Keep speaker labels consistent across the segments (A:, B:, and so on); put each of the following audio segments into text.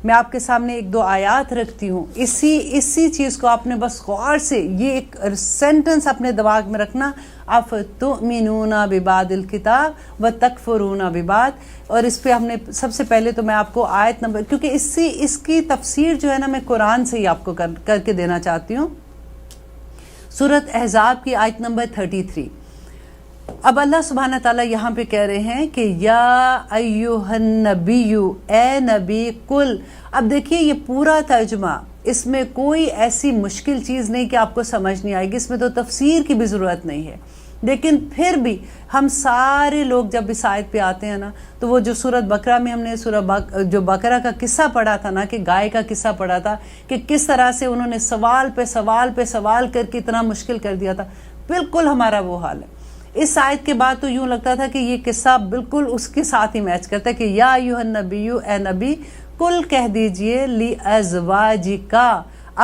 A: میں آپ کے سامنے ایک دو آیات رکھتی ہوں، اسی چیز کو آپ نے بس غور سے یہ ایک سینٹنس اپنے دماغ میں رکھنا، افتؤمنون ببعض الکتاب وتکفرون ببعض. اور اس پہ ہم نے سب سے پہلے تو میں آپ کو آیت نمبر، کیونکہ اس کی تفسیر جو ہے نا میں قرآن سے ہی آپ کو کر کے دینا چاہتی ہوں. سورۃ احزاب کی آیت نمبر 33. اب اللہ سبحانہ تعالیٰ یہاں پہ کہہ رہے ہیں کہ یا ایہا النبی، اے نبی، کل. اب دیکھیے یہ پورا ترجمہ، اس میں کوئی ایسی مشکل چیز نہیں کہ آپ کو سمجھ نہیں آئے گی، اس میں تو تفسیر کی بھی ضرورت نہیں ہے. لیکن پھر بھی ہم سارے لوگ جب اس آیت پہ آتے ہیں نا، تو وہ جو سورۃ بقرہ میں ہم نے جو بقرہ کا قصہ پڑھا تھا نا، کہ گائے کا قصہ پڑھا تھا کہ کس طرح سے انہوں نے سوال پہ سوال پہ سوال کر کے اتنا مشکل کر دیا تھا، بالکل ہمارا وہ حال ہے. اس آیت کے بعد تو یوں لگتا تھا کہ یہ قصہ بالکل اس کے ساتھ ہی میچ کرتا ہے کہ یا ایھا النبی، اے نبی، کل کہہ دیجئے لازواجکا،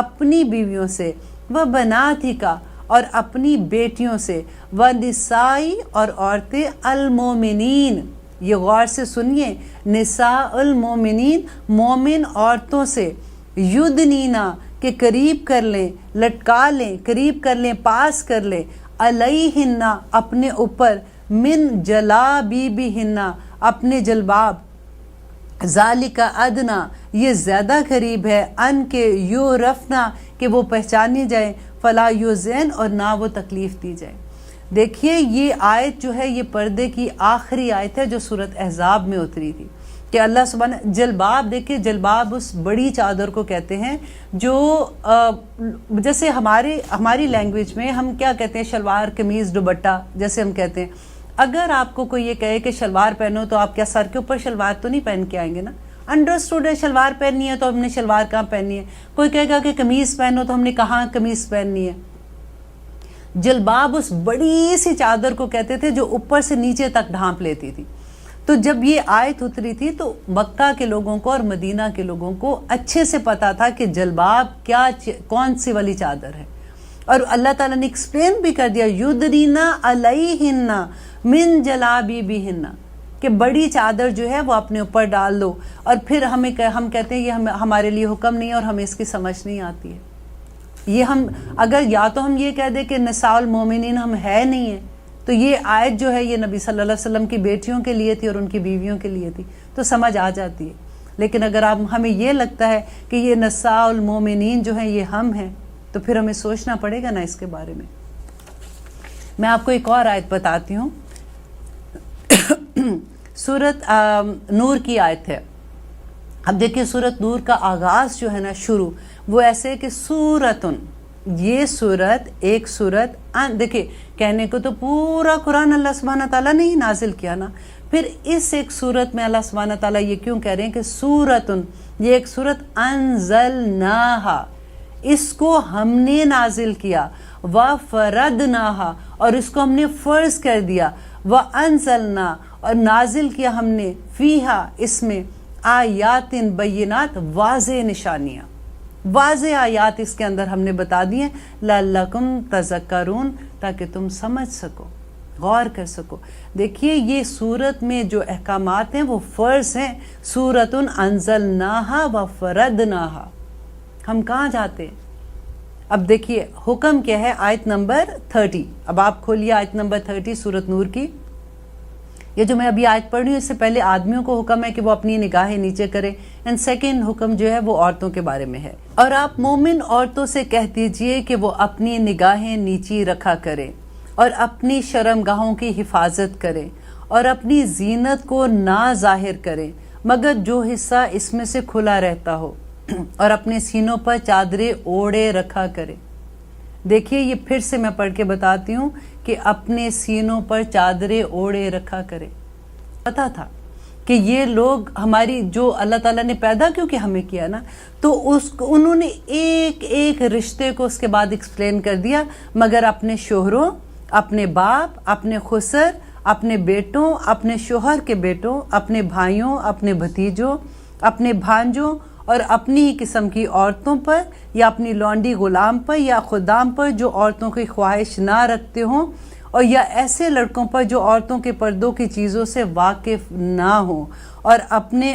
A: اپنی بیویوں سے، و بناتکا، اور اپنی بیٹیوں سے، و نسائی، اور عورتیں، المومنین، یہ غور سے سنیے، نساء المومنین، مومن عورتوں سے، یدنینا، کہ قریب کر لیں، لٹکا لیں، قریب کر لیں، پاس کر لیں، علیہن، اپنے اوپر، من جلابیبہن، اپنے جلباب، ذالک ادنا، یہ زیادہ قریب ہے، ان کے یعرفنا، کہ وہ پہچانی جائیں، فلا یؤذین، اور نہ وہ تکلیف دی جائے. دیکھیے یہ آیت جو ہے یہ پردے کی آخری آیت ہے جو سورۃ احزاب میں اتری تھی، کہ اللہ سبحانہ جلباب، دیکھیے جلباب اس بڑی چادر کو کہتے ہیں جو جیسے ہماری لینگویج میں ہم کیا کہتے ہیں، شلوار قمیض دوپٹہ جیسے ہم کہتے ہیں. اگر آپ کو کوئی یہ کہے کہ شلوار پہنو تو آپ کیا سر کے اوپر شلوار تو نہیں پہن کے آئیں گے نا، انڈرسٹوڈ ہے. شلوار پہننی ہے تو ہم نے شلوار کہاں پہننی ہے. کوئی کہے گا کہ قمیض پہنو تو ہم نے کہاں قمیض پہننی ہے. جلباب اس بڑی سی چادر کو کہتے تھے جو اوپر سے نیچے تک ڈھانپ لیتی تھی. تو جب یہ آیت اتری تھی تو مکہ کے لوگوں کو اور مدینہ کے لوگوں کو اچھے سے پتا تھا کہ جلباب کون سی والی چادر ہے. اور اللہ تعالیٰ نے ایکسپلین بھی کر دیا، یدنینا علیہن من جلابیبہن، کہ بڑی چادر جو ہے وہ اپنے اوپر ڈال دو. اور پھر ہم کہتے ہیں یہ ہمارے لیے حکم نہیں ہے اور ہمیں اس کی سمجھ نہیں آتی ہے. یہ ہم اگر یا تو ہم یہ کہہ دیں کہ نساء المومنین ہم ہے نہیں ہے، تو یہ آیت جو ہے یہ نبی صلی اللہ علیہ وسلم کی بیٹیوں کے لیے تھی اور ان کی بیویوں کے لیے تھی، تو سمجھ آ جاتی ہے. لیکن اگر ہمیں یہ لگتا ہے کہ یہ نساء المومنین جو ہیں یہ ہم ہیں، تو پھر ہمیں سوچنا پڑے گا نا اس کے بارے میں. میں آپ کو ایک اور آیت بتاتی ہوں، سورۃ نور کی آیت ہے. اب دیکھیے سورۃ نور کا آغاز جو ہے نا، شروع وہ ایسے کہ سورتن، یہ سورت ایک سورت، دیکھیں کہنے کو تو پورا قرآن اللہ سبحانہ تعالیٰ نے ہی نازل کیا نا، پھر اس ایک سورت میں اللہ سبحانہ تعالیٰ یہ کیوں کہہ رہے ہیں کہ سورتن، یہ ایک سورت، انزلناہا، اس کو ہم نے نازل کیا، وفرضناہا، اور اس کو ہم نے فرض کر دیا، وانزلنا، اور نازل کیا ہم نے، فیہا، اس میں، آیات بینات، واضح نشانیاں، واضح آیات اس کے اندر ہم نے بتا دی ہیں، لعلکم تذکرون، تاکہ تم سمجھ سکو، غور کر سکو. دیکھیے یہ سورت میں جو احکامات ہیں وہ فرض ہیں، سورۃ انزلناہا وفرضناہا. ہم کہاں جاتے ہیں؟ اب دیکھیے حکم کیا ہے، آیت نمبر 30. اب آپ کھولیے آیت نمبر 30 سورۃ نور کی. یہ جو میں ابھی آیت پڑھ رہی ہوں اس سے پہلے آدمیوں کو حکم ہے کہ وہ اپنی نگاہیں نیچے کریں، اینڈ سیکنڈ حکم جو ہے وہ عورتوں کے بارے میں ہے. اور آپ مومن عورتوں سے کہہ دیجئے کہ وہ اپنی نگاہیں نیچی رکھا کریں اور اپنی شرمگاہوں کی حفاظت کریں اور اپنی زینت کو نہ ظاہر کریں مگر جو حصہ اس میں سے کھلا رہتا ہو، اور اپنے سینوں پر چادریں اوڑے رکھا کریں. دیکھیے یہ پھر سے میں پڑھ کے بتاتی ہوں کہ اپنے سینوں پر چادریں اوڑے رکھا کرے. پتا تھا کہ یہ لوگ ہماری جو اللہ تعالیٰ نے پیدا کیوں کہ ہمیں کیا نا، تو انہوں نے ایک ایک رشتے کو اس کے بعد ایکسپلین کر دیا، مگر اپنے شوہروں، اپنے باپ، اپنے خسر، اپنے بیٹوں، اپنے شوہر کے بیٹوں، اپنے بھائیوں، اپنے بھتیجوں، اپنے بھانجوں اور اپنی ہی قسم کی عورتوں پر یا اپنی لونڈی غلام پر یا خدام پر جو عورتوں کی خواہش نہ رکھتے ہوں، اور یا ایسے لڑکوں پر جو عورتوں کے پردوں کی چیزوں سے واقف نہ ہوں، اور اپنے